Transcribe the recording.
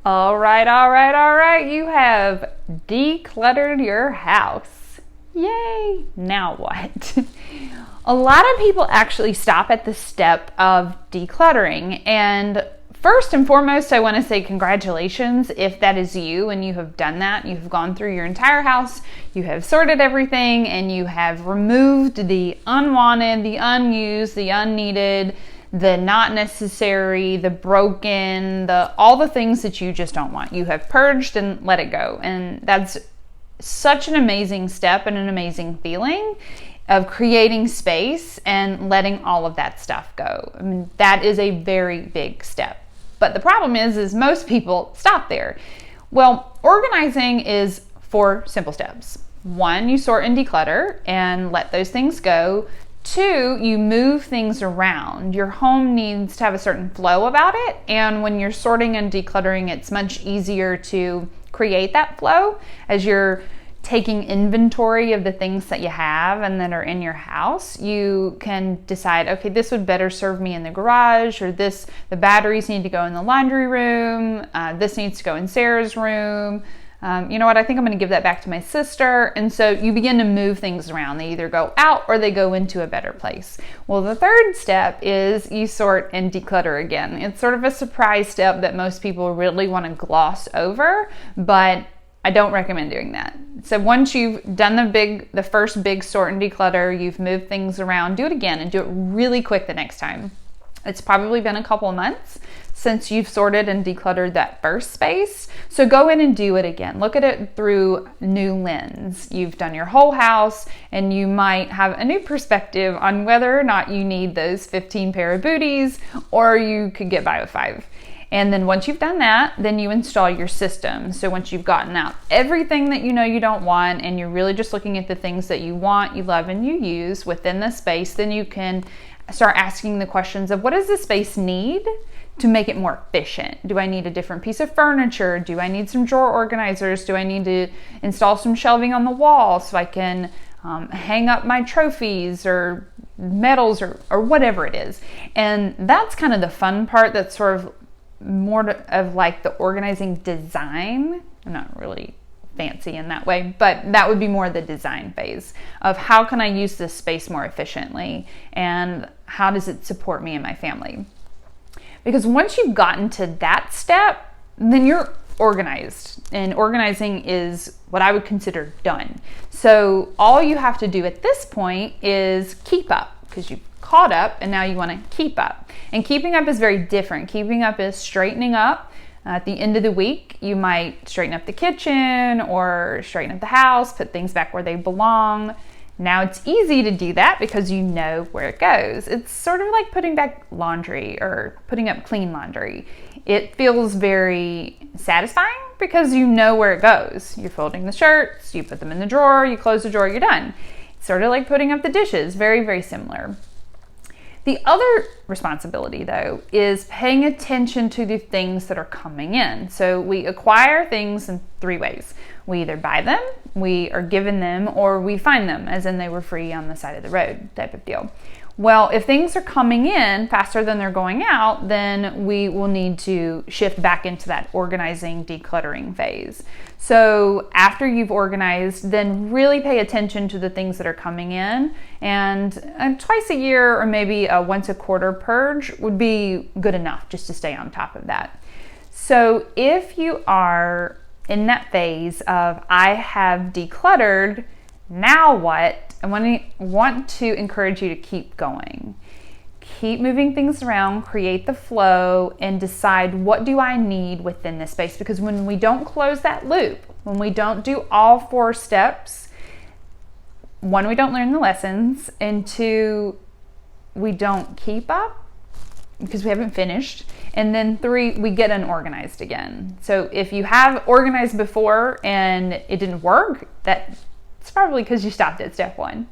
All right, all right, all right. You have decluttered your house. Yay! Now what? A lot of people actually stop at the step of decluttering. And first and foremost, I want to say congratulations if that is you and you have done that. You have gone through your entire house, you have sorted everything, and you have removed the unwanted, the unused, the unneeded, the not necessary, the broken, all the things that you just don't want. You have purged and let it go. And that's such an amazing step and an amazing feeling of creating space and letting all of that stuff go. I mean, that is a very big step. But the problem is most people stop there. Well, organizing is 4 simple steps. 1, you sort and declutter and let those things go. 2, you move things around. Your home needs to have a certain flow about it, and when you're sorting and decluttering, it's much easier to create that flow as you're taking inventory of the things that you have and that are in your house. You can decide, okay, this would better serve me in the garage, or the batteries need to go in the laundry room, this needs to go in Sarah's room. You know what, I think I'm going to give that back to my sister. And so you begin to move things around. They either go out or they go into a better place. Well, the 3rd step is you sort and declutter again. It's sort of a surprise step that most people really want to gloss over, but I don't recommend doing that. So once you've done the first big sort and declutter, you've moved things around, do it again and do it really quick the next time. It's probably been a couple of months since you've sorted and decluttered that first space. So go in and do it again. Look at it through new lens. You've done your whole house and you might have a new perspective on whether or not you need those 15 pair of booties, or you could get by with 5. And then once you've done that, then you install your system. So once you've gotten out everything that you know you don't want, and you're really just looking at the things that you want, you love, and you use within the space, then you can start asking the questions of, what does this space need to make it more efficient? Do I need a different piece of furniture? Do I need some drawer organizers? Do I need to install some shelving on the wall so I can hang up my trophies or medals or whatever it is? And that's kind of the fun part. That's sort of more of like the organizing design. I'm not really fancy in that way, but that would be more the design phase of how can I use this space more efficiently and how does it support me and my family. Because once you've gotten to that step, then you're organized, and organizing is what I would consider done. So all you have to do at this point is keep up, because you've caught up and now you want to keep up. And keeping up is very different. Keeping up is straightening up. At the end of the week, you might straighten up the kitchen or straighten up the house, put things back where they belong. Now it's easy to do that because you know where it goes. It's sort of like putting back laundry or putting up clean laundry. It feels very satisfying because you know where it goes. You're folding the shirts, you put them in the drawer, you close the drawer, you're done. It's sort of like putting up the dishes, very, very similar. The other responsibility, though, is paying attention to the things that are coming in. So we acquire things in 3 ways. We either buy them, we are given them, or we find them, as in they were free on the side of the road type of deal. Well, if things are coming in faster than they're going out, then we will need to shift back into that organizing, decluttering phase. So after you've organized, then really pay attention to the things that are coming in, and twice a year or maybe a once a quarter purge would be good enough just to stay on top of that. So if you are in that phase of I have decluttered, now what? I want to encourage you to keep going. Keep moving things around, create the flow, and decide what do I need within this space. Because when we don't close that loop, when we don't do all 4 steps, 1, we don't learn the lessons, and 2, we don't keep up because we haven't finished, and then 3, we get unorganized again. So if you have organized before and it didn't work, it's probably because you stopped at step 1.